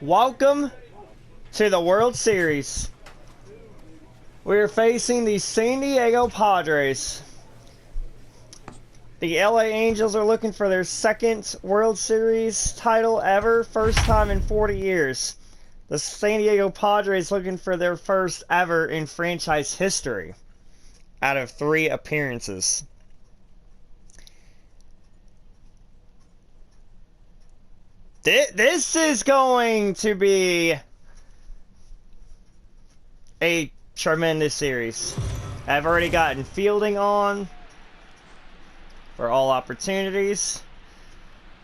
Welcome to the World Series. We are facing the San Diego Padres. The LA Angels are looking for their second World Series title ever, first time in 40 years. The San Diego Padres looking for their first ever in franchise history out of 3 appearances. This is going to be a tremendous series. I've already gotten fielding on for all opportunities.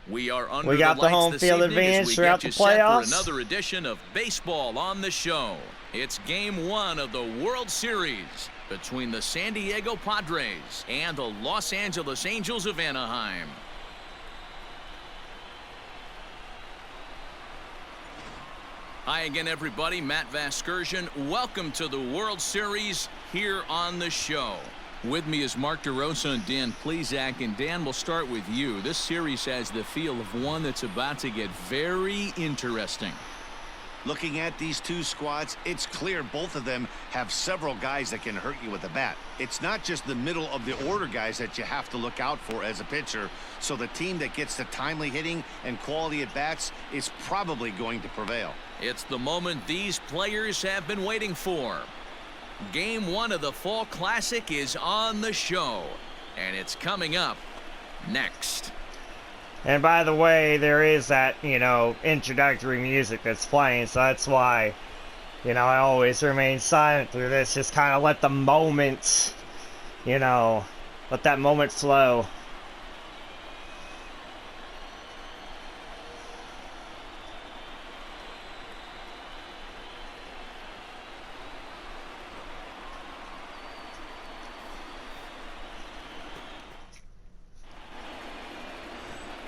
We got the home field advantage throughout the playoffs. For another edition of Baseball on the Show. It's Game 1 of the World Series between the San Diego Padres and the Los Angeles Angels of Anaheim. Hi again, everybody. Matt Vasgersian. Welcome to the World Series here on the show. With me is Mark DeRosa and Dan Plesac. And Dan, we'll start with you. This series has the feel of one that's about to get very interesting. Looking at these two squads, it's clear both of them have several guys that can hurt you with a bat. It's not just the middle of the order guys that you have to look out for as a pitcher. So the team that gets the timely hitting and quality at bats is probably going to prevail. It's the moment these players have been waiting for. Game 1 of the Fall Classic is on the show, and it's coming up next. And by the way, there is that, introductory music that's playing, so that's why, I always remain silent through this. Just kind of let the moment, let that moment flow.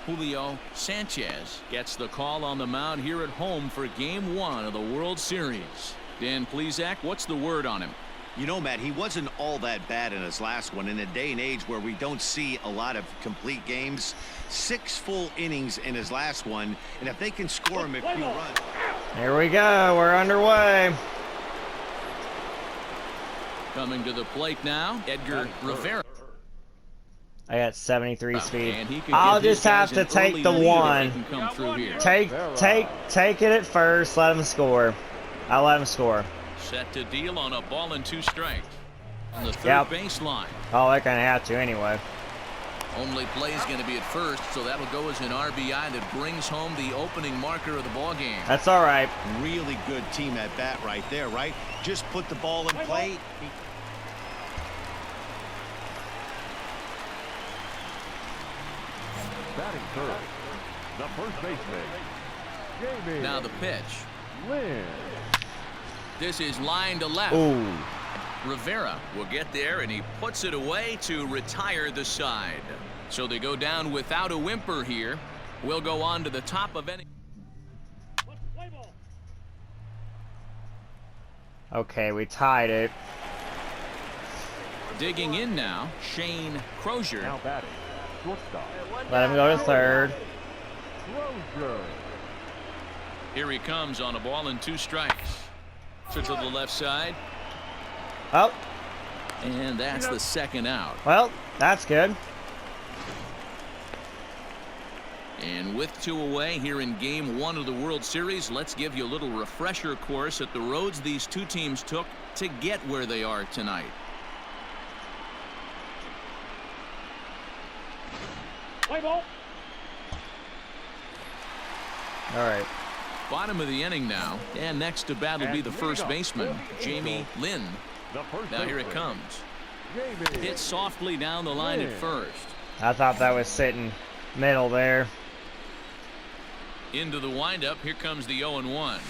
Julio Sanchez gets the call on the mound here at home for Game 1 of the World Series. Dan Plesac, what's the word on him? Matt, he wasn't all that bad in his last one. In a day and age where we don't see a lot of complete games, 6 full innings in his last one, and if they can score him a few runs. Here we go. We're underway. Coming to the plate now, Edgar Rivera. I got 73 speed. I'll just have to take the one. Take it at first. Let him score. I'll let him score. Set to deal on a ball and 2 strikes on the third baseline. Oh, they're gonna have to anyway. Only play is going to be at first, so that'll go as an RBI that brings home the opening marker of the ball game. That's all right. Really good team at bat right there, right? Just put the ball in play. Batting third, the first baseman, Jamie. Now the pitch. Lynn. This is line to left. Ooh. Rivera will get there, and he puts it away to retire the side. So they go down without a whimper here. We'll go on to the top of any. Okay, we tied it. Digging in now, Shane Crozier. Now batting, shortstop. Let him go to third. Crozier. Here he comes on a ball and 2 strikes. To the left side. Oh. And that's the second out. Well, that's good. And with 2 away here in Game 1 of the World Series, let's give you a little refresher course at the roads these 2 teams took to get where they are tonight. Play ball. All right. Bottom of the inning now, and next to bat will be the first baseman, Jamie Lynn. Now here it comes. Hit softly down the line at first. I thought that was sitting middle there. Into the windup, here comes the 0-1.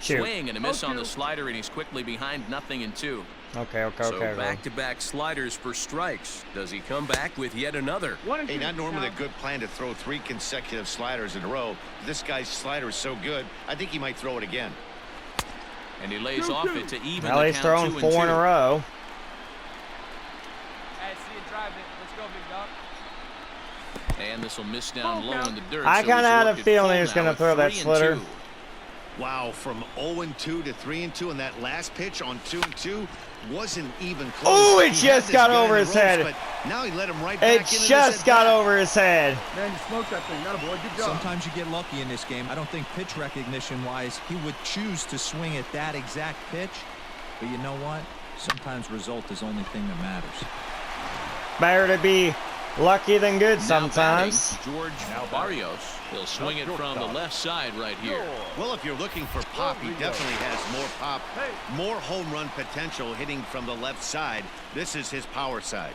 Shoot. Swing and a miss on the slider, and he's quickly behind 0-2. Okay. So back-to-back sliders for strikes. Does he come back with yet another? Hey, not normally a good plan to throw 3 consecutive sliders in a row. This guy's slider is so good, I think he might throw it again. And he lays off it to even well, the he's count. throwing 4 in a row. Hey, see you drive it. Let's go, big dog. And this will miss down low in the dirt. I so kind of he's had a worked it feeling full he was going now to throw at that 3-2. slitter. Wow, from 0-2 to 3-2, and that last pitch on 2-2 wasn't even close. Oh, it He had just this got guy over in his the ropes, head. But now he let him right back It into just this got at-bat. over his head. Man, you smoked that thing. Not a boy. Good job. Sometimes you get lucky in this game. I don't think pitch recognition-wise he would choose to swing at that exact pitch. But you know what? Sometimes result is the only thing that matters. Better to be lucky than good Now sometimes. batting, George Barrios. He'll swing it from the left side right here. Well, if you're looking for pop, he definitely has more pop, more home run potential hitting from the left side. This is his power side.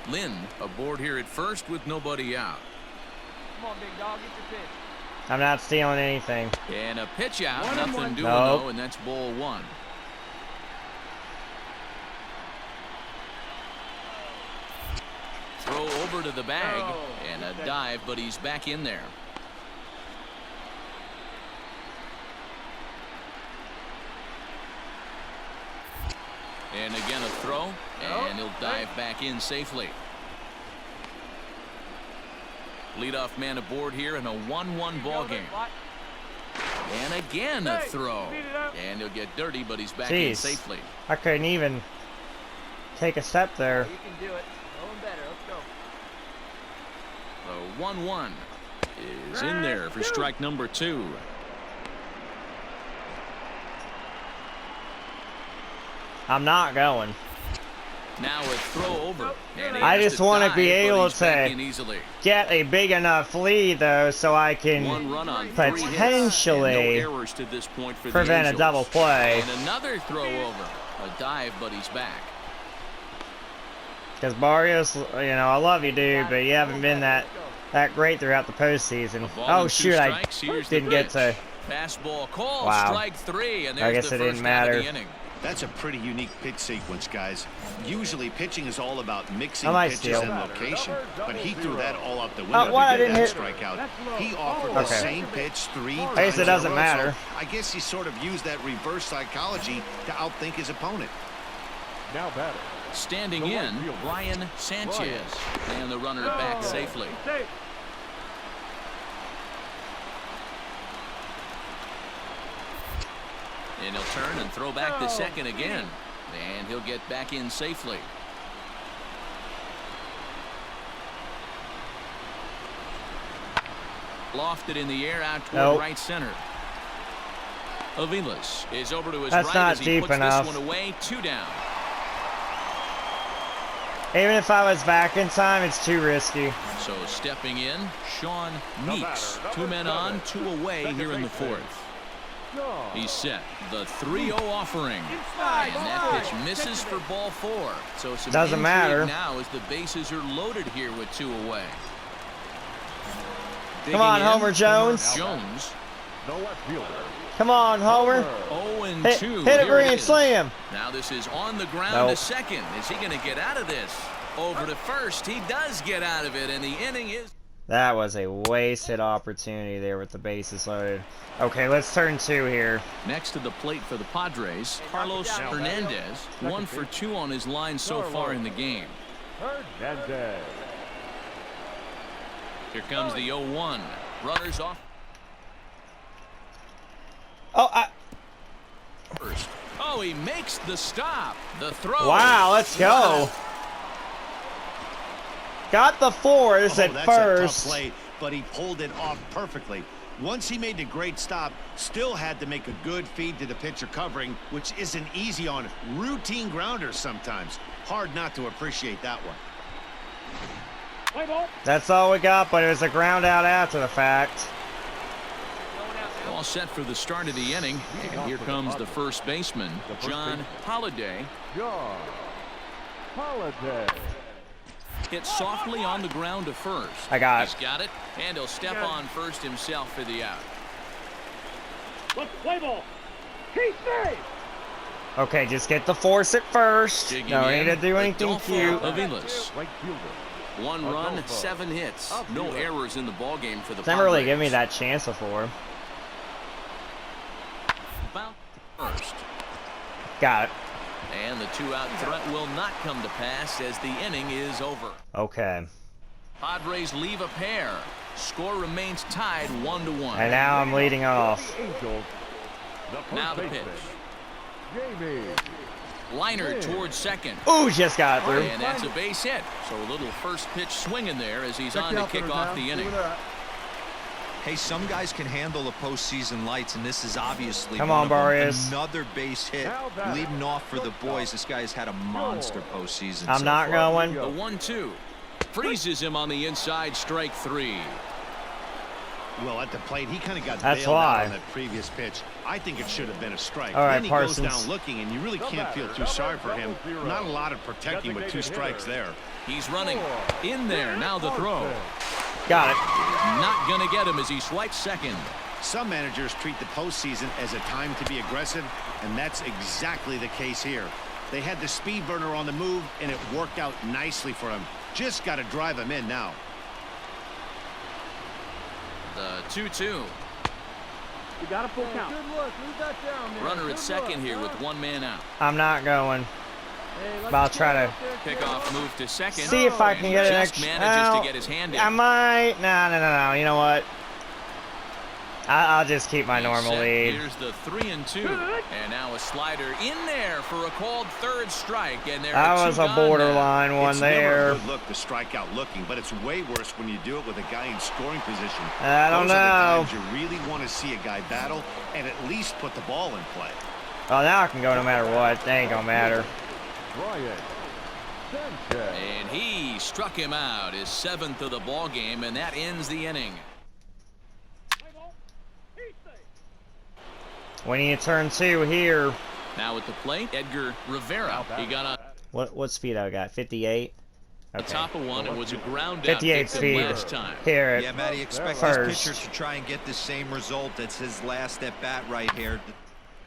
Lynn aboard here at first with nobody out. Come on, big dog, get your pitch. I'm not stealing anything. And a pitch out, 1-1. nothing doing Nope. though, and that's ball one. Throw over to the bag and a dive, but he's back in there. And again a throw, and he'll dive back in safely. Leadoff man aboard here in a 1-1 ball game. And again a throw, and he'll get dirty, but he's back in Jeez. safely. I couldn't even take a step there. You can do it. Going better. Let's go. The 1-1 is in there for strike number 2. I'm not going. Now a throw over. And he I has just to want to dive, be but able he's back to in easily. get a big enough lead, though, so I One can run on 3 hits, potentially and no errors to this point for prevent the a Angels. double play. And another throw over. A dive, but he's back. Because Barrios, you know, I love you, dude, but you haven't been that great throughout the postseason. Ball Oh, and 2 shoot, I strikes. Here's the didn't get pitch. to... Fastball call. Wow. Strike 3, and there's I guess the it didn't first out of matter. the inning. That's a pretty unique pitch sequence, guys. Usually pitching is all about mixing I might pitches steal. and location, but he threw that all out the window what? I to get didn't that hit- strikeout. He offered the Okay. same pitch 3 times. I guess it in a doesn't row, matter. so I guess he sort of used that reverse psychology to outthink his opponent. Now batter. Standing The right in, fielder. Ryan Sanchez. And the runner back safely. Safe. And he'll turn and throw back to second again. And he'll get back in safely. Lofted in the air out toward Nope. right center. Aviles is over to his That's right not as he deep puts enough. this one away. 2 down. Even if I was back in time, it's too risky. So stepping in, Sean The Meeks. batter, 2 men number on, 7. 2 away Second here in the baseman. 4th. Shaw. He's set. The 3-0 offering. And that pitch misses for ball 4. So some Doesn't intrigue matter. now as the bases are loaded here with 2 away. Come on, Digging in, Homer Jones. Jones. The left fielder. Come on, Homer. 0-2. Hit it, Here grand is. slam. Now this is on the ground Nope. to second. Is he going to get out of this? Over to first. He does get out of it, and the inning is... That was a wasted opportunity there with the bases loaded. Okay, let's turn 2 here. Next to the plate for the Padres, Carlos Hernandez. 1 for 2 on his line so far in the game. Hernandez. Here comes the 0-1. Runners off Oh, first. Oh, he makes the stop. The throw. wow, let's go. Got the force at that's first. a tough play, but he pulled it off perfectly. Once he made the great stop, still had to make a good feed to the pitcher covering, which isn't easy on routine grounders sometimes. Hard not to appreciate that one. That's all we got, but it was a ground out after the fact. All set for the start of the inning. And here comes the first baseman, John Holliday. John Holiday. Hit softly on the ground to first. I got it. He's got it, and he'll step on first himself for the out. Okay, just get the force at first. Digging No in, need to do anything Adolfo cute. Aviles. Right fielder. 1 run, Adolfo. 7 hits. No errors in the ballgame for the It's never really Padres. given me that chance before. Bounce first. Got it. And the 2-out threat will not come to pass as the inning is over. Okay. Padres leave a pair. Score remains tied 1-1. And now I'm leading off. The Angels. Now the pitch. Jamie. Liner towards second. Ooh, just got it through. And that's a base hit. So a little first pitch swinging there as he's on to kick off the inning. Hey, some guys can handle the postseason lights, and this is obviously Come one on, of them. Barrios. Another base hit leading off for the boys. This guy has had a monster postseason. I'm so not far. going. The 1-2. Freezes him on the inside, strike 3. Well, at the plate, he kind of got That's bailed why. out on that previous pitch. I think it should have been a strike. All right, then he Parsons. goes down looking, and you really can't feel too sorry for him. Not a lot of protecting with 2 strikes there. He's running in there. Now the throw. Got it. Not going to get him as he swipes second. Some managers treat the postseason as a time to be aggressive, and that's exactly the case here. They had the speed burner on the move, and it worked out nicely for him. Just got to drive him in now. The 2-2. You got a full count. Good look. Leave that down, man. Runner at second here with 1 man out. I'm not going. Hey, But I'll try to Pickoff move to second. see if I can get an Just extra. manages Oh, to get his hand in. I might. No. You know what? I'll just keep my He's normal set. lead. Here's the 3-2. And now a slider in there for a called third strike. And there That are 2 was a gone borderline one It's never there. a good look to strike out looking, but it's way worse when you do it with a guy in scoring position. I don't Those are know. the times you really want to see a guy battle and at least put the ball in play. Oh, now I can go no matter what. They ain't gonna matter. Brian. Sanchez. And he struck him out, his 7th of the ball game, and that ends the inning. We need to turn 2 here. Now at the plate, Edgar Rivera. He got on What speed I got? 58. the Okay. top of one. It was a ground out 58 hit speed. last time. Here. Yeah, Matty expects First. his pitcher to try and get the same result. That's his last at bat right here. The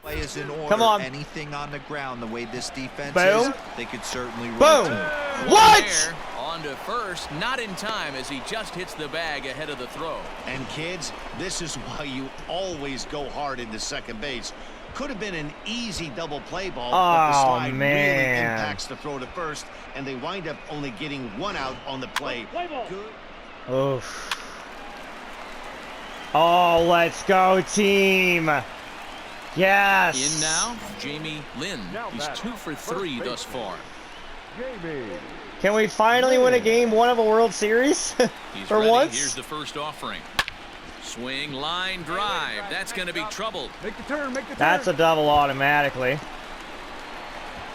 play is in order. Come on. Anything on the ground, the way this defense Boom. is, they could certainly run Boom. to it. What? There, on to first, not in time as he just hits the bag ahead of the throw. And kids, this is why you always go hard into second base. Could have been an easy double play ball, but the Oh, slide really man. impacts the throw to first, and they wind up only getting 1 out on the play. Good. Oof. Oh, let's go, team. Yes. In now, Jamie Lynn. He's 2 for 3 thus far. Jamie. Can we finally win a game 1 of a World Series? He's For ready. once? Here's the first offering. Swing, line, drive. That's going to be troubled. Make the turn. Make the turn. That's a double automatically.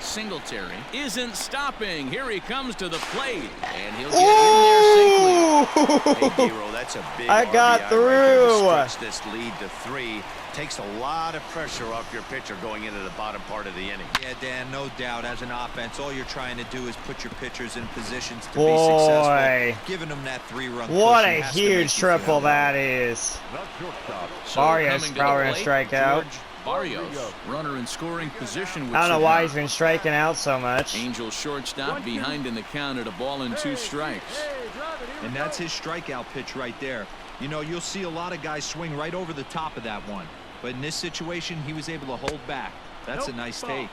Singletary isn't stopping. Here he comes to the plate, and he'll get in there safely. Hey, Giro, that's a big I got RBI right there to through. stretch this lead to 3. Takes a lot of pressure off your pitcher going into the bottom part of the inning. Yeah, Dan, no doubt. As an offense, all you're trying to do is put your pitchers in positions to be Boy. successful. Giving them that 3-run What cushion a has to make huge you feel triple good. that is. The shortstop. So Barrios coming to the probably gonna plate, strike out. George Barrios, runner in scoring position. With I don't know why Savannah. he's been striking out so much. Angel shortstop behind in the count at a ball and 2 strikes. Hey, drive it. Here we And go. that's his strikeout pitch right there. You know, you'll see a lot of guys swing right over the top of that one. But in this situation, he was able to hold back. That's a nice take.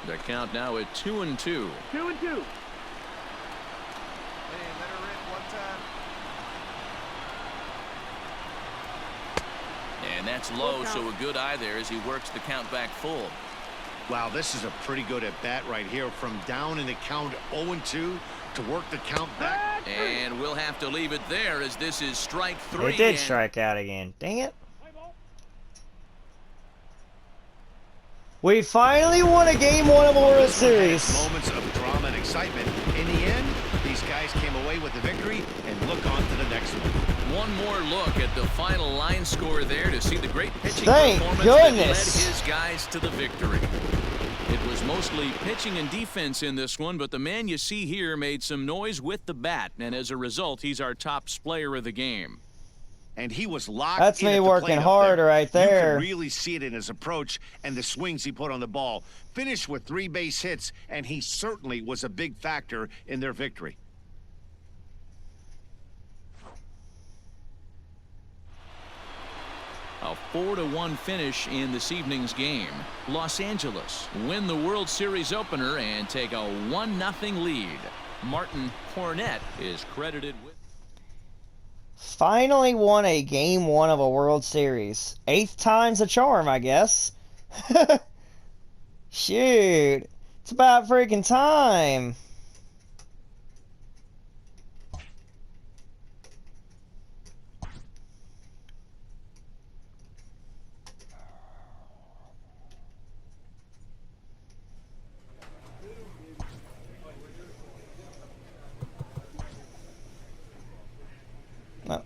The count now at 2-2. 2-2. And that's low, so a good eye there as he works the count back full. Wow, this is a pretty good at-bat right here. From down in the count 0-2 to work the count back. And we'll have to leave it there as this is strike 3. He did and strike out again. Dang it. We finally won a game 1 of a World Series. Moments of drama and excitement. In the end, these guys came away with the victory and look on to the next one. One more look at the final line score there to see the great pitching Thank performance goodness. that led his guys to the victory. It was mostly pitching and defense in this one, but the man you see here made some noise with the bat, and as a result, he's our top player of the game. And he was locked. That's in me at the working plate up hard there. right there. You could really see it in his approach and the swings he put on the ball. Finished with 3 base hits, and he certainly was a big factor in their victory. A 4-1 finish in this evening's game. Los Angeles win the World Series opener and take a 1-0 lead. Martin Cornette is credited with Finally won a game 1 of a World Series. 8th time's a charm, I guess. Shoot. It's about freaking time. No.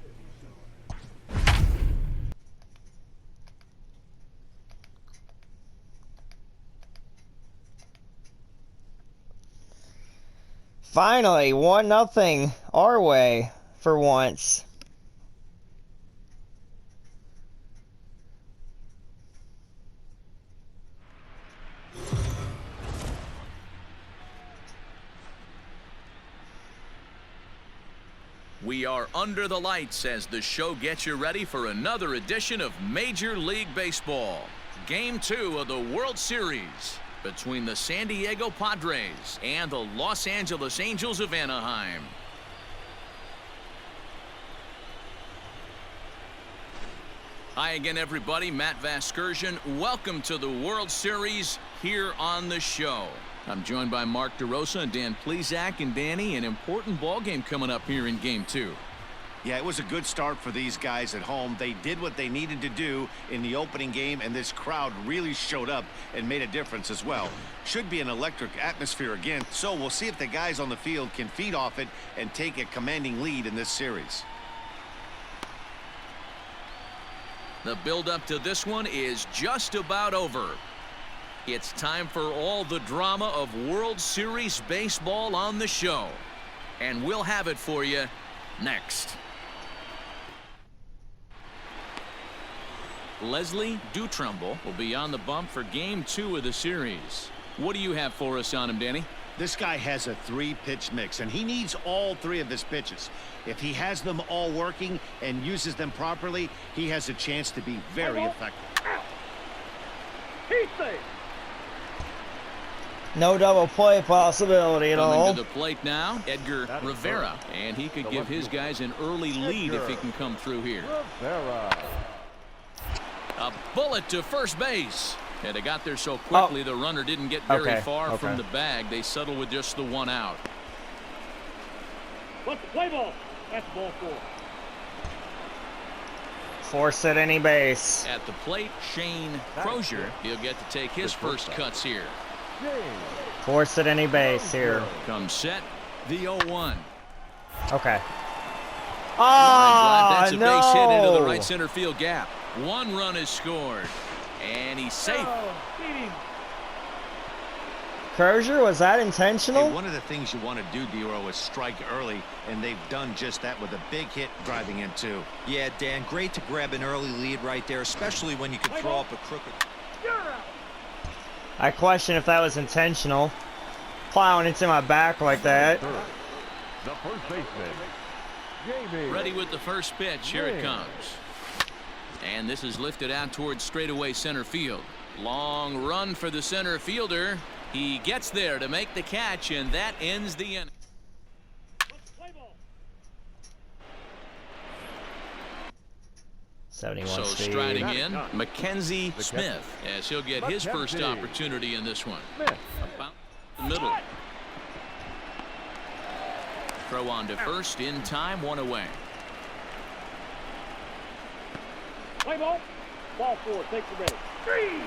Finally, 1-0 our way for once. We are under the lights as the show gets you ready for another edition of Major League Baseball. Game 2 of the World Series between the San Diego Padres and the Los Angeles Angels of Anaheim. Hi again, everybody. Matt Vasgersian. Welcome to the World Series here on the show. I'm joined by Mark DeRosa and Dan Plesac. And Danny, an important ball game coming up here in Game 2. Yeah, it was a good start for these guys at home. They did what they needed to do in the opening game, and this crowd really showed up and made a difference as well. Should be an electric atmosphere again, so we'll see if the guys on the field can feed off it and take a commanding lead in this series. The build-up to this one is just about over. It's time for all the drama of World Series baseball on the show. And we'll have it for you next. Leslie Dutrumbull will be on the bump for Game 2 of the series. What do you have for us on him, Danny? This guy has a 3-pitch mix, and he needs all 3 of his pitches. If he has them all working and uses them properly, he has a chance to be very effective. He's safe. No double play possibility at all. Coming to the plate now, Edgar Rivera. And he could give his guys an early lead if he can come through here. Rivera. A bullet to first base. And they got there so quickly the runner didn't get very far from the bag. They settled with just the 1 out. What's the play ball? That's ball 4. Force at any base. At the plate, Shane Crozier. He'll get to take his first cuts here. Force at any base here. Comes set, the 0-1. Okay. That's a no. base hit into the right center field gap. 1 run is scored. And he's safe. Crozier, was that intentional? Hey, one of the things you want to do, Dero, is strike early, and they've done just that with a big hit driving in, too. Yeah, Dan, great to grab an early lead right there, especially when you can throw up a crooked. I question if that was intentional. Plowing into my back like that. The first baseman, Jamie. Ready with the first pitch. Here it comes. And this is lifted out towards straightaway center field. Long run for the center fielder. He gets there to make the catch, and that ends the inning. 71 So speed. striding in, Mackenzie Smith, as he'll get his first opportunity in this one. About the middle. Throw on to first in time, 1 away. Play ball. Ball 4. Take the ready. 3.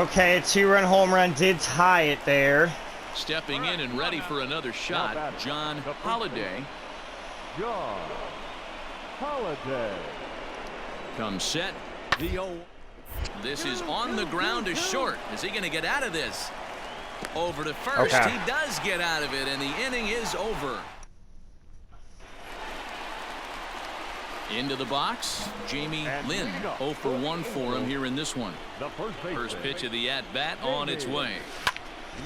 Okay, a 2-run home run did tie it there. Stepping in and ready for another shot, John Holliday. John Holliday. Comes set, the 0. This is on the ground to short. Is he going to get out of this? Over to first. Okay. He does get out of it, and the inning is over. Into the box, Jamie Lynn. 0 for 1 for him here in this one. The First pitch of the at-bat on its way.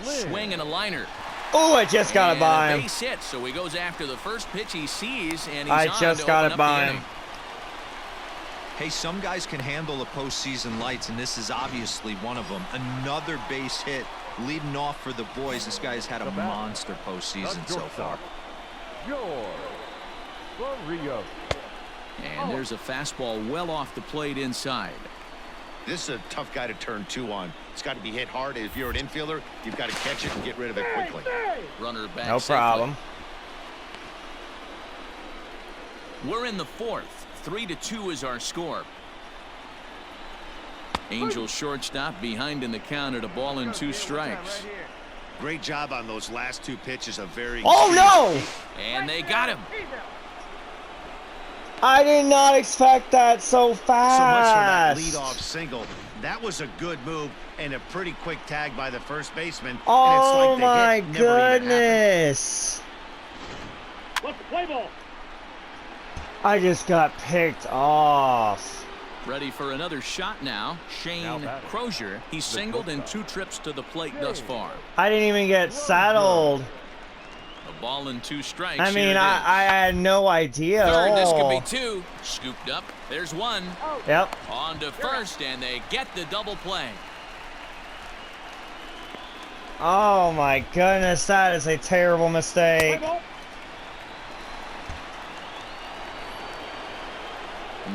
Swing and a liner. Oh, I just got it by a him. base hit, so he goes after the first pitch he sees, and he's I on just to got open it up by the him. inning. Hey, some guys can handle the postseason lights, and this is obviously one of them. Another base hit leading off for the boys. This guy's had a monster postseason so far. George Rio. And there's a fastball well off the plate inside. This is a tough guy to turn two on. It's got to be hit hard. If you're an infielder, you've got to catch it and get rid of it quickly. Runner back No safely. problem. We're in the fourth. 3-2 is our score. Angels shortstop behind in the count at 1-2 strikes. Great job on those last two pitches. A very Oh no! And they got him. I did not expect that so So much for that fast. leadoff single. That was a good move and a pretty quick tag by the first baseman. Oh and it's like the my hit never even happened. goodness! What's the play ball? I just got picked off. Ready for another shot now. Shane Crozier. He's singled in 2 trips to the plate thus far. I didn't even get saddled. 1-2 strikes. I Here mean, it is. I had no idea Third, at this could all. be 2. Scooped up. There's 1. Yep. On to first, and they get the double play. Oh my goodness, that is a terrible Play mistake. ball.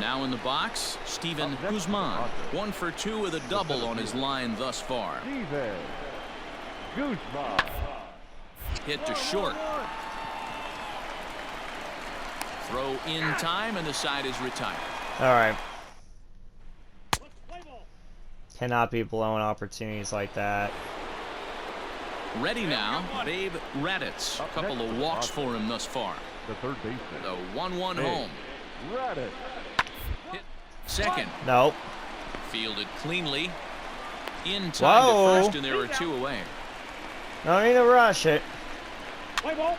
Now in the box, Steven Guzman. 1 for 2 with a double on his line thus far. Steven Guzman. Hit to short. Throw in time, and the side is retired. Alright. What's the play ball? Cannot be blowing opportunities like that. Ready now, Babe Raditz. A couple of walks for him thus far. The third baseman. The 1-1 home. Raditz. Hit second. Nope. Fielded cleanly. In time Whoa. to first, and there are 2 away. Don't need to rush it. Play ball.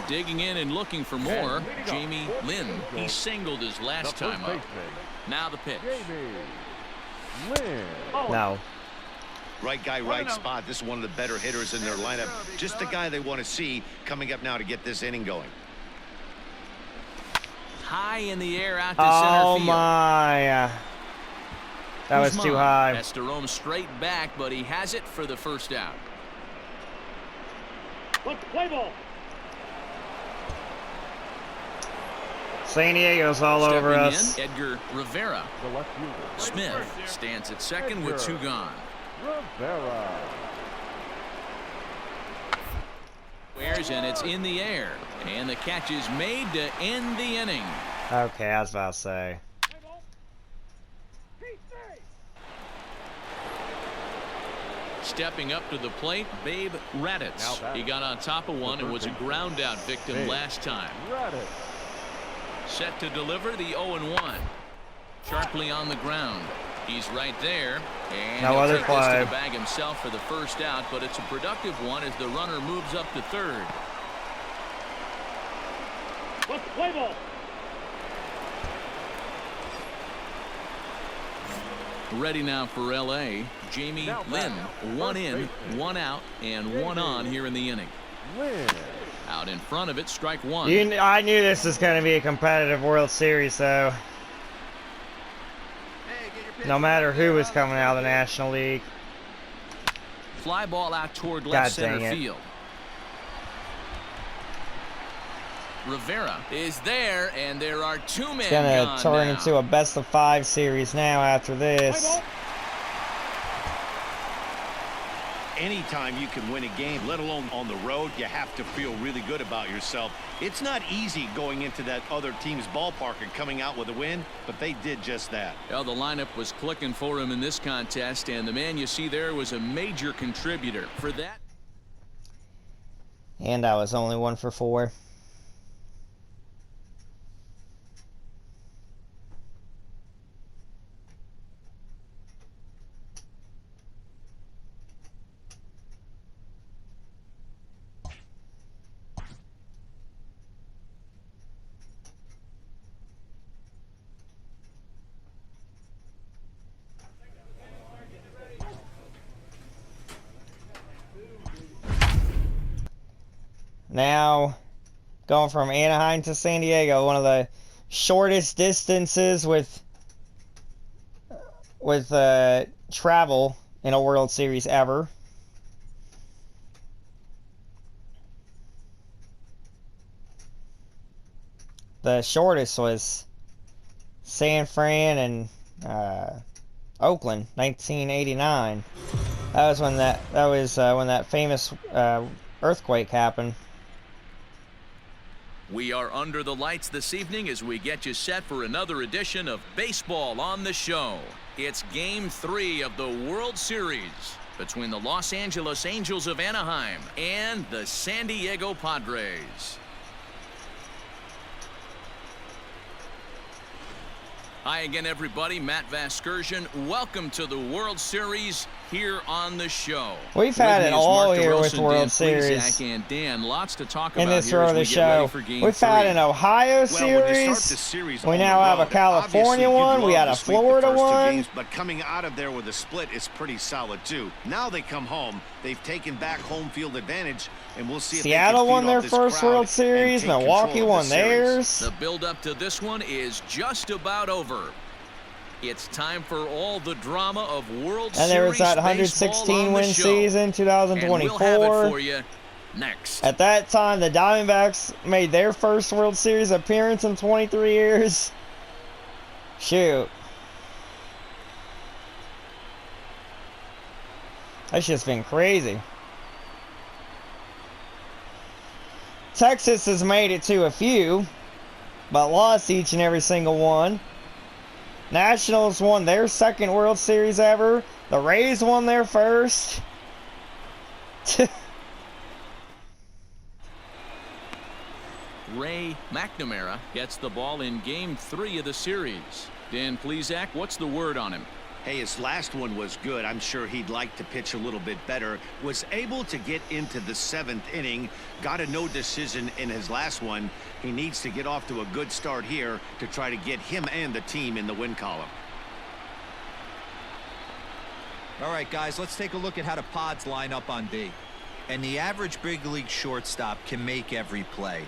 Digging in and looking for more, Jamie Lynn. He singled his The last first time up. baseman. Now the pitch. Jamie Lynn. No. Right guy, right spot. This is one of the better hitters in their lineup. Just the guy they want to see coming up now to get this inning going. High in the air out to Oh center field. my. That was too high. Has to roam straight back, but he has it for the first out. What's the play ball? San Diego's all over Stepping us. in, Edgar Rivera. The left fielder. Smith stands at second with 2 gone. Rivera. Squares, and it's in the air. And the catch is made to end the inning. Okay, I was about to say. Play ball. P3. Stepping up to the plate, Babe Raditz. He got on top of one and was a ground out victim last time. Raditz. Set to deliver the 0-1. Sharply on the ground. He's right there. And No he'll other take this to play. the bag himself for the first out, but it's a productive one as the runner moves up to third. What's the play ball? Ready now for L.A. Jamie Lynn. 1 in, 1 out, and 1 on here in the inning. Lynn. Out in front of it, strike 1. I knew this was going to be a competitive World Series, though. No matter who was coming out of the National League. Fly ball out toward God left center dang it. field. Rivera is there, and there are 2 men It's going gone to turn now. into a best-of-5 series now after Play this. ball. Anytime you can win a game, let alone on the road, you have to feel really good about yourself. It's not easy going into that other team's ballpark and coming out with a win, but they did just that. Well, the lineup was clicking for him in this contest, and the man you see there was a major contributor. For that, And I was only 1 for 4. Now, going from Anaheim to San Diego, one of the shortest distances with travel in a World Series ever. The shortest was San Fran and Oakland, 1989. That was when that famous earthquake happened. We are under the lights this evening as we get you set for another edition of Baseball on the Show. It's Game 3 of the World Series between the Los Angeles Angels of Anaheim and the San Diego Padres. Hi again, everybody. Matt Vasgersian. Welcome to the World Series here on the show. We've had it all here with World Series. And Dan, lots to talk in about this here row as of we the get ready show. for Game We've 3. had an Ohio series. We now have a California one. We had a Florida one. Games, but coming out of there with a split is pretty solid too. Now they come home. They've taken back home field advantage, and we'll see if Seattle won their this first World Series. Milwaukee won theirs. The build-up to this one is just about over. It's time for all the drama of World Series. And there was that 116 win season, 2024. And we'll have it for you next. At that time, the Diamondbacks made their first World Series appearance in 23 years. Shoot. That's just been crazy. Texas has made it to a few, but lost each and every single one. Nationals won their second World Series ever. The Rays won their first. Ray McNamara gets the ball in Game 3 of the series. Dan Plesac, what's the word on him? Hey, his last one was good. I'm sure he'd like to pitch a little bit better. Was able to get into the 7th inning. Got a no decision in his last one. He needs to get off to a good start here to try to get him and the team in the win column. All right, guys, let's take a look at how the Pods line up on D. And the average big league shortstop can make every play.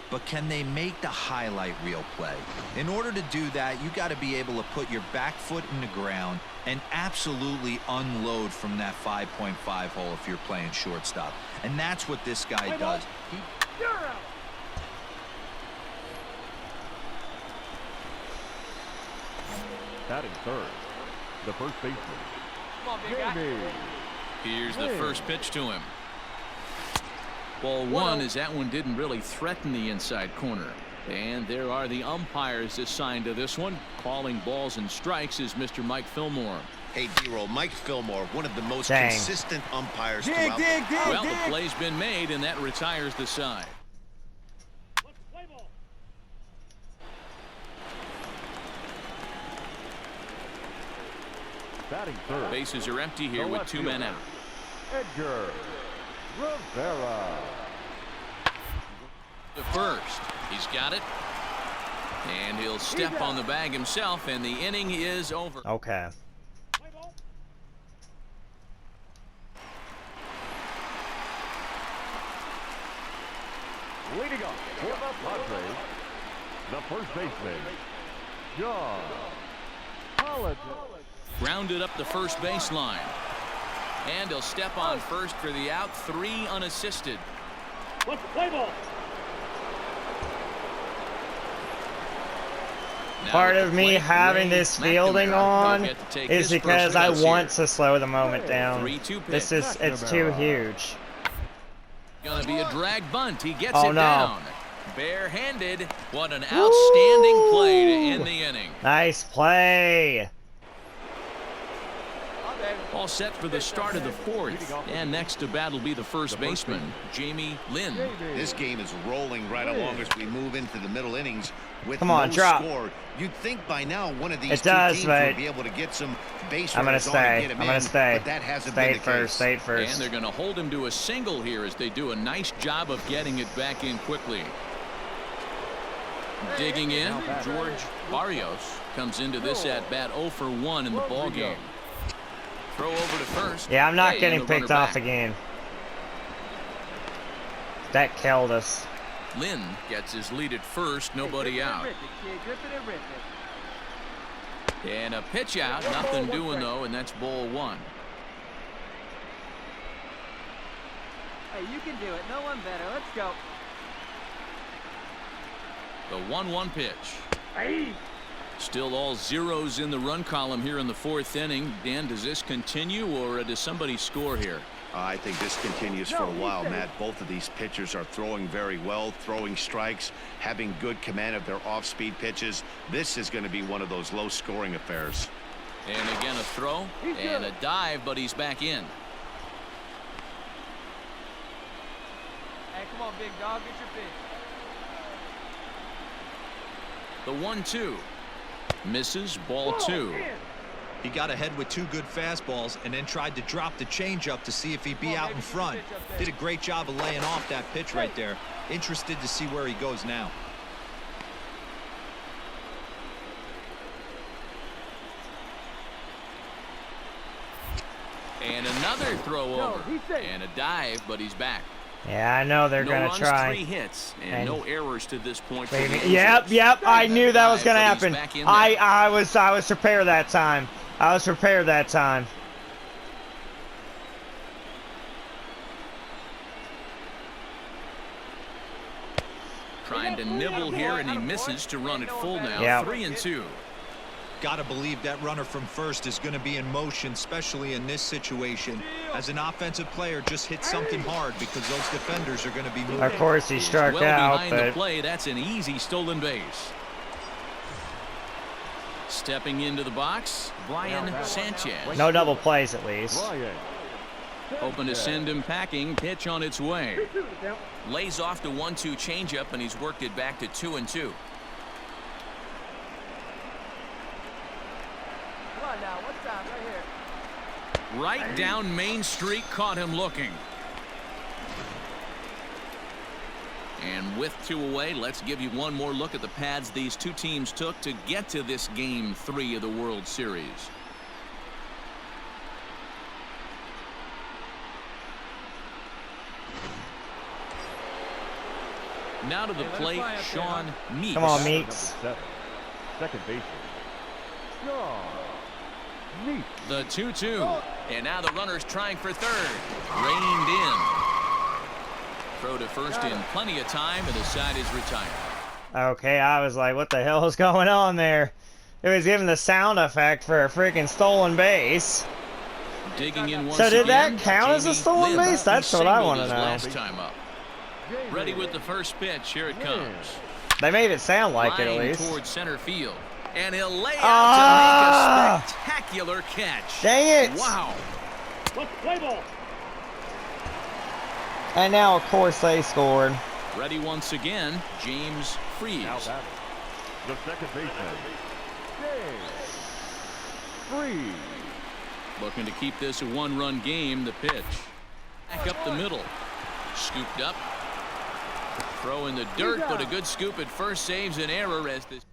But can they make the highlight reel play? In order to do that, you got to be able to put your back foot in the ground and absolutely unload from that 5.5 hole if you're playing shortstop. And that's what this guy does. Batting third, the first baseman, Jamie. Here's the first pitch to him. Ball one, as that one didn't really threaten the inside corner. And there are the umpires assigned to this one. Calling balls and strikes is Mr. Mike Fillmore. Hey, D-Roll, Mike Fillmore, one of the most consistent umpires throughout. Well, the play's been made, and that retires the side. Batting third. Bases are empty here with 2 men out. Edgar Rivera. The first. He's got it. And he'll step on the bag himself, and the inning is over. Okay. Leading up for the Padres, the first baseman, John Holliday. Grounded up the first baseline. And he'll step on first for the out. 3 unassisted. What's the play ball? Part of me having this fielding on is because I want to slow the moment down. It's too huge. Gonna be a drag bunt. He gets Oh, it no. down. Barehanded. What an outstanding play to end the inning. Nice play. All set for the start of the 4th. And next to bat will be the first baseman, Jamie Lynn. This game is rolling right along as we move into the middle innings with Come on, no drop. score. You'd think by now one of these It two does, teams but would be able to get some base I'm gonna runners on and stay. get him I'm gonna in, stay. but that hasn't been the case. Stay And first. they're going to hold him to a single here as they do a nice job of getting it back in quickly. Digging in, George Barrios comes into this at bat 0 for 1 in the ball game. Throw over to first. Yeah, I'm not Hey, getting and the picked runner off back. again. That killed us. Lynn gets his lead at first, nobody out. And a pitch out, nothing doing though, and that's ball 1. Hey, you can do it. No one better. Let's go. The 1-1 pitch. Hey. Still all zeros in the run column here in the 4th inning. Dan, does this continue, or does somebody score here? I think this continues for a while, Matt. Both of these pitchers are throwing very well, throwing strikes, having good command of their off-speed pitches. This is going to be one of those low-scoring affairs. And again a throw and a dive, but he's back in. Hey, come on, big dog, get your pitch. The 1-2. Misses, ball 2. He got ahead with 2 good fastballs and then tried to drop the changeup to see if he'd be out in front. Did a great job of laying off that pitch right there. Interested to see where he goes now. And another throw over. And a dive, but he's back. Yeah, I know they're No going to runs, try. 3 hits, and no errors to this point. For Yep. I knew that was going to happen. I was prepared that time. Trying to nibble here, and he misses to run it full now. Yep. 3-2. Gotta believe that runner from first is going to be in motion, especially in this situation. As an offensive player, just hit something hard because those defenders are going to be moving. Of course, he struck well out, behind but the play. That's an easy stolen base. Stepping into the box, Brian Sanchez. no double plays at least. Hoping to send him packing. Pitch on its way. Lays off the 1-2 changeup, and he's worked it back to 2-2. Come on now, what's time right here? Right down Main Street, caught him looking. And with 2 away, let's give you one more look at the pads these two teams took to get to this Game 3 of the World Series. Now to the plate, Sean Meeks. Come on, Meeks. Second baseman, Sean Meeks. The 2-2. And now the runner's trying for third. Reined in. Throw to first in plenty of time, and the side is retired. Okay, I was like, what the hell is going on there? It was giving the sound effect for a freaking stolen base. Digging in once So did again, that count as a Jamie stolen Lynn. base? That's He what I singled want to his know. last time up. Ready with the first pitch. Here it comes. They made it sound like it at Line least. towards center field. And he'll lay out to make a spectacular catch. Dang it! Wow. Let's play ball. And now, of course, they scored. Ready once again, James Freeze. Now batting, the second baseman, James Freeze. Looking to keep this a 1-run game. The pitch. Back up the middle. Scooped up. Throw in the dirt, but a good scoop at first saves an error as this.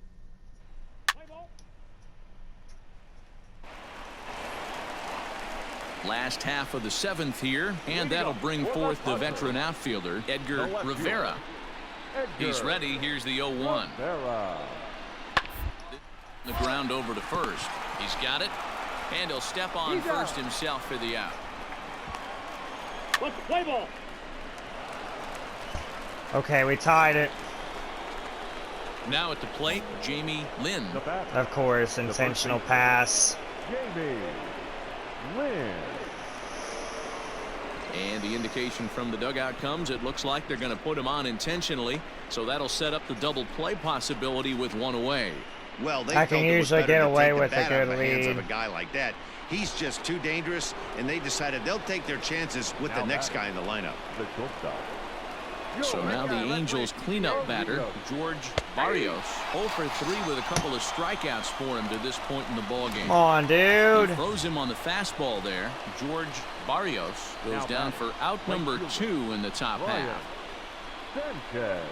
Last half of the 7th here, and that'll bring forth the veteran outfielder, Edgar Rivera. He's ready. Here's the 0-1. The ground over to first. He's got it, and he'll step on first himself for the out. Let's play ball. Okay, we tied it. Now at the plate, Jamie Lynn. Of course, intentional pass. Jamie Lynn. And the indication from the dugout comes, it looks like they're going to put him on intentionally, so that'll set up the double play possibility with 1 away. Well, they I can felt it was usually better get to away take the with a bat out of good the hands lead. of a guy like that. He's just too dangerous, and they decided they'll take their chances with the next guy in the lineup. The shortstop. So now the Angels cleanup batter, George Barrios, 0 for 3 with a couple of strikeouts for him to this point in the ballgame. Come on, dude. He throws him on the fastball there. George Barrios goes down for out number 2 in the top half. Sanchez.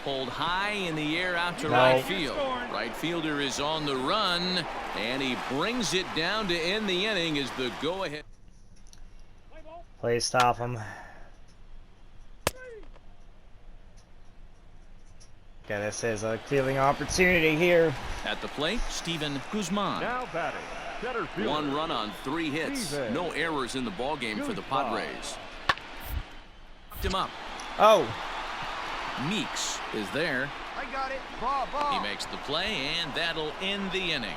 Pulled high in the air out to No. right field. Right fielder is on the run, and he brings it down to end the inning as the go-ahead. Please stop him. Okay, this is a fielding opportunity here. At the plate, Steven Guzman. Now batting, center field. 1 run on 3 hits. No errors in the ballgame for the Padres. Knocked him up. Oh, Meeks is there. I got it. Ball. He makes the play, and that'll end the inning.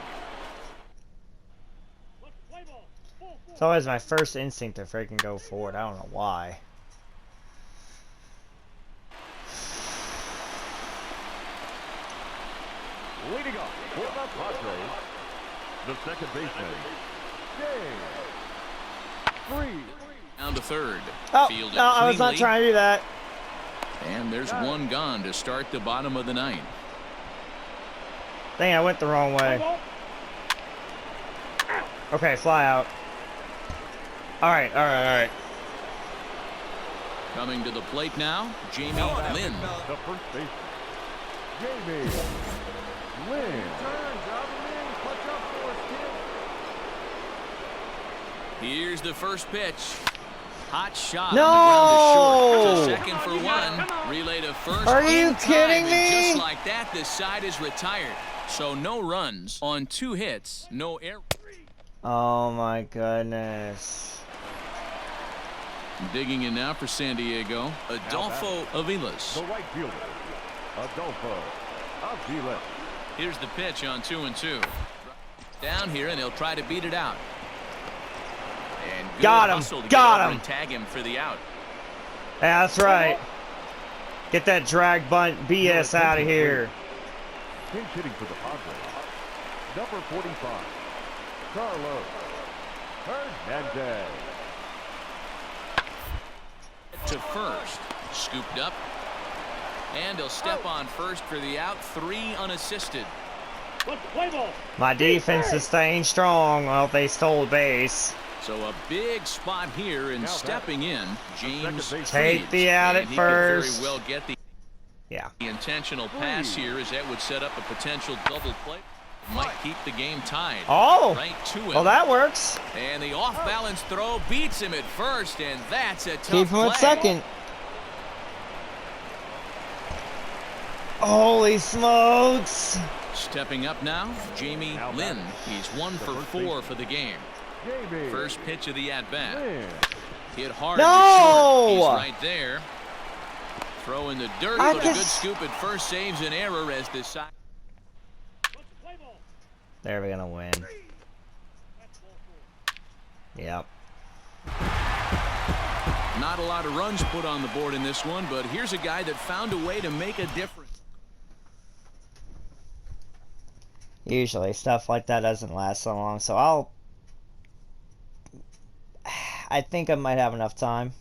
It's always my first instinct to freaking go for it. I don't know why. Leading off for the Padres, the second baseman, James. 3. Down to third. Oh, Fielded no, I was not cleanly. trying to do that. And there's one gone to start the bottom of the ninth. Dang, I went the wrong way. Okay, fly out. Alright. Coming to the plate now, Jamie Lynn. The first baseman, Jamie Lynn. Here's the first pitch. Hot shot. No! On the ground to short. To second for one. Relay to first. Are you in time, kidding and me? just like that, the side is retired. So no runs on 2 hits. No error. Oh my goodness. Digging in now for San Diego, Adolfo Avilas. The right fielder, Adolfo Avilas. Here's the pitch on 2-2. Down here, and he'll try to beat it out. And good Got him. hustle to Got get over him. and tag him for the out. Yeah, that's right. Get that drag bunt BS out of here. Pinch hitting for the Padres, number 45, Carlos Hernandez. To first, scooped up, and he'll step on first for the out. 3 unassisted. My defense is staying strong. Well, they stole base. So a big spot here, and stepping in, James Take Freed. the out And at he first. could very well get the intentional pass here, as that would set up a potential double play. Might keep the game tied. Oh, Right to him. well, that works. And the off-balance throw beats him at first, and that's a tough Keep him play. at second. Holy smokes. Stepping up now, Jamie Lynn. He's 1 for 4 for the game. Jamie First pitch of the at-bat. Lynn. Hit hard No! to short. He's right there. Throw in the dirt, I but a good just- scoop at first saves an error as this side. They're gonna win. Yep. Not a lot of runs put on the board in this one, but here's a guy that found a way to make a difference. Usually stuff like that doesn't last so long, so I think I might have enough time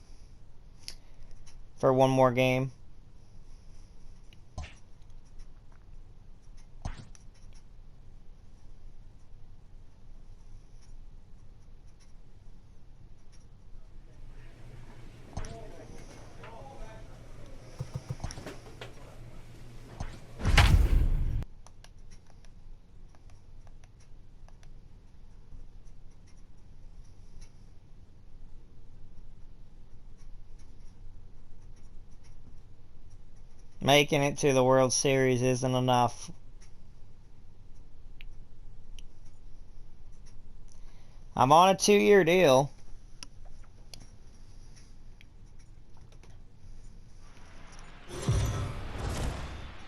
for one more game. Making it to the World Series isn't enough. I'm on a 2-year deal.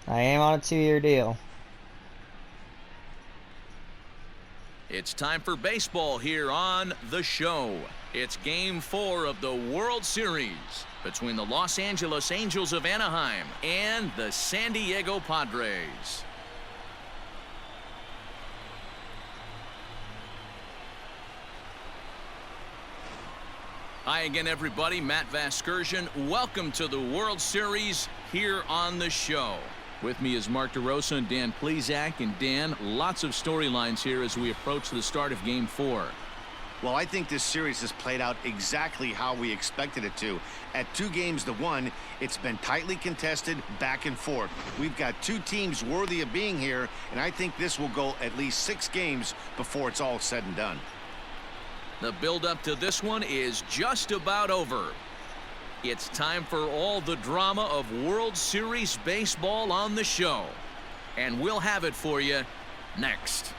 I am on a 2-year deal. It's time for baseball here on the show. It's Game 4 of the World Series between the Los Angeles Angels of Anaheim and the San Diego Padres. Hi again, everybody. Matt Vasgersian. Welcome to the World Series here on the show. With me is Mark DeRosa and Dan Plesac. And Dan, lots of storylines here as we approach the start of Game 4. Well, I think this series has played out exactly how we expected it to. At 2-1, it's been tightly contested, back and forth. We've got 2 teams worthy of being here, and I think this will go at least 6 games before it's all said and done. The build-up to this one is just about over. It's time for all the drama of World Series baseball on the show. And we'll have it for you next.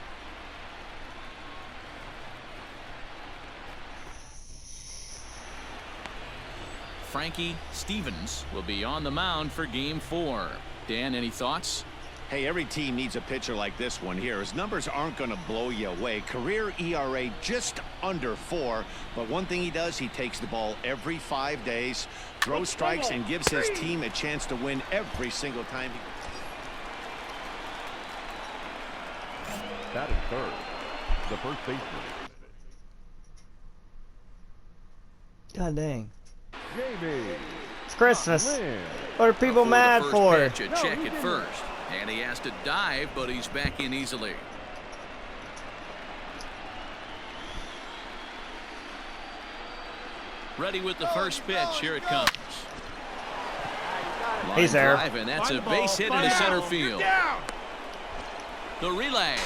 Frankie Stevens will be on the mound for Game 4. Dan, any thoughts? Hey, every team needs a pitcher like this one here. His numbers aren't going to blow you away. Career ERA just under 4. But one thing he does, he takes the ball every 5 days, throws strikes, and gives his team a chance to win every single time. That is third. The first baseman. God dang. Jamie. It's Christmas. Lynn. What are people Before mad the for? first pitch, a check at first. And he has to dive, but he's back in easily. Ready with the first pitch. Here it comes. Line He's there. drive, and that's a base hit into center field. The relay,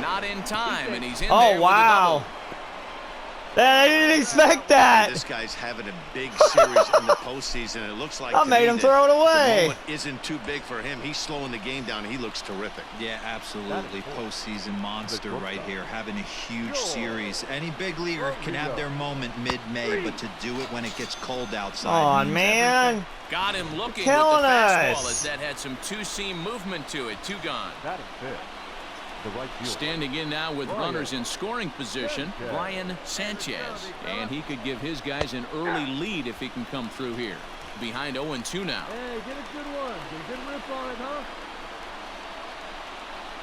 not in time, and he's in there Oh, with a wow. double. I didn't expect that. This guy's having a big series in the postseason. It looks like I to made me him that throw it away. The moment isn't too big for him. He's slowing the game down. He looks terrific. Yeah, absolutely. Postseason monster right here, having a huge series. Any big leaguer can have their moment mid-May, but to do it when it gets cold outside. Aw, means man. everything. Got him looking Killing with the fastball us. as that had some two-seam movement to it. 2 gone. That is fifth. The right fielder. Standing in now with runners in scoring position, Sanchez. Brian Sanchez. And he could give his guys an early lead if he can come through here. Behind 0-2 now. Hey, get a good one. Get a good rip on it,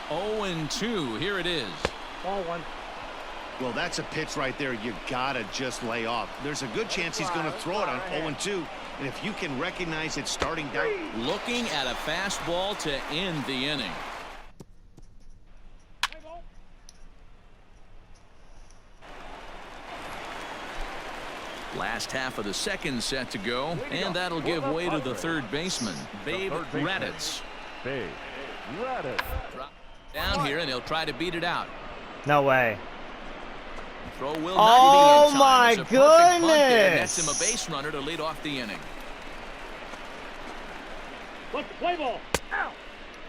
huh? 0-2. Here it is. Ball 1. Well, that's a pitch right there. You gotta just lay off. There's a good chance he's going to throw it on 0-2. And if you can recognize it starting down. Looking at a fastball to end the inning. Last half of the second set to go, and that'll give way to the third baseman, Babe Raditz. Babe Raditz. Down here, and he'll try to beat it out. No way. Throw will Oh, not be in time. my It's a perfect bunt there. Nets goodness. him a base runner to lead off the inning. Let's play ball. Out.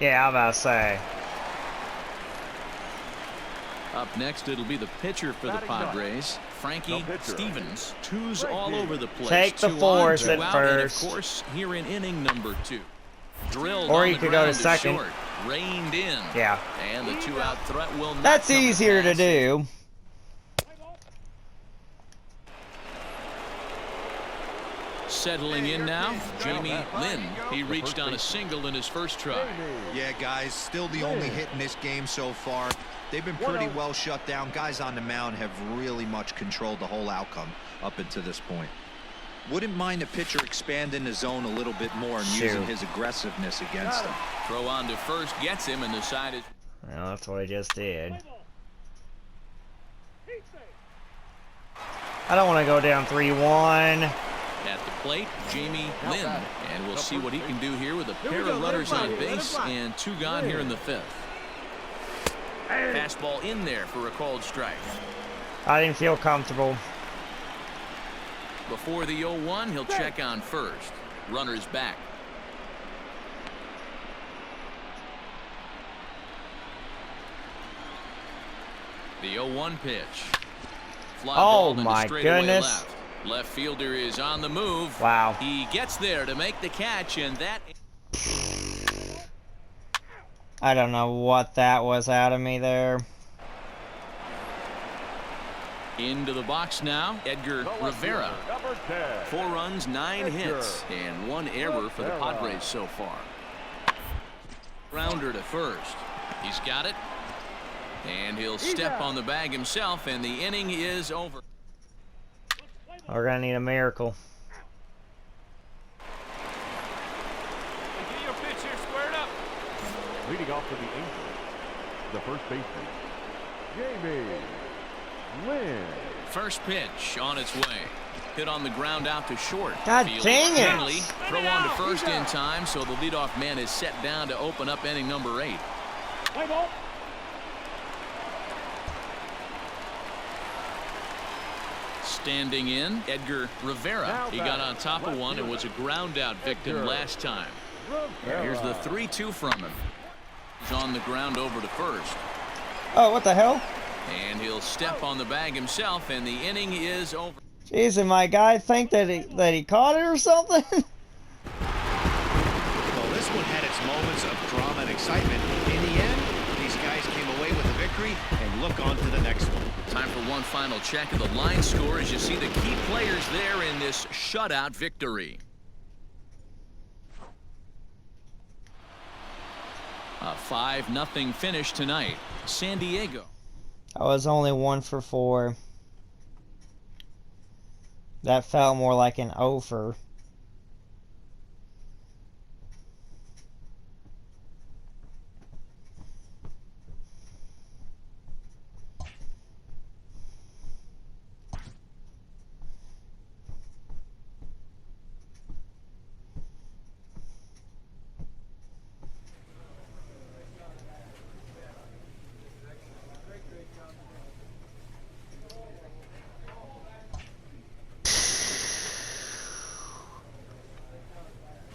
Yeah, I'm about to say. Up next, it'll be the pitcher for the Batting ninth. Padres, Frankie The pitcher. Stevens. Twos Frankie. all over the place. Take the 2 on, fourth 2 at out, first. And of course, here in inning number 2. Drilled Or on you the could go to ground second. short. Reined in. Yeah. And the 2-out threat will not That's come easier to pass. do. Settling in now, Jamie Lynn. He reached on a single in his first try. Yeah, guys, still the only hit in this game so far. They've been pretty well shut down. Guys on the mound have really much controlled the whole outcome up until this point. Wouldn't mind the pitcher expanding the zone a little bit more and using his aggressiveness against them. Throw on to first gets him, and the side is. Well, that's what I just did. I don't want to go down 3-1. At the plate, Jamie Lynn, and we'll see what he can do here with a pair of runners on base and 2 gone here in the 5th. Fastball in there for a called strike. I didn't feel comfortable. Before the 0-1, he'll check on first. Runners back. The 0-1 pitch. Fly ball into my straightaway goodness. left. Left fielder is on the move. Wow. He gets there to make the catch, and that. I don't know what that was out of me there. Into the box now, Edgar Rivera. Number 10. 4 runs, 9 hits, and 1 error for the Padres so far. Grounder to first. He's got it. And he'll step on the bag himself, and the inning is over. We're gonna need a miracle. Get your pitch here squared up. Leading off for the Angels, the first baseman, Jamie Lynn. First pitch on its way. Hit on the ground out to short. God Field dang it. cleanly. Throw on to first in time, so the leadoff man is set down to open up inning number 8. Play ball. Standing in, Edgar Rivera. He got on top of one and was a ground out victim last time. Here's the 3-2 from him. He's on the ground over to first. Oh, what the hell? And he'll step on the bag himself, and the inning is over. Jeez, did my guy think that he caught it or something? Well, this one had its moments of drama and excitement. In the end, these guys came away with a victory and look on to the next one. Time for one final check of the line score as you see the key players there in this shutout victory. A 5-0 finish tonight. San Diego. I was only 1 for 4. That felt more like an 0 for.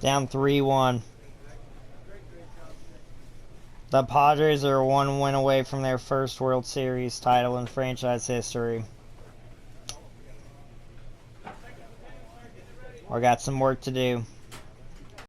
Down 3-1. The Padres are 1 win away from their first World Series title in franchise history. We got some work to do.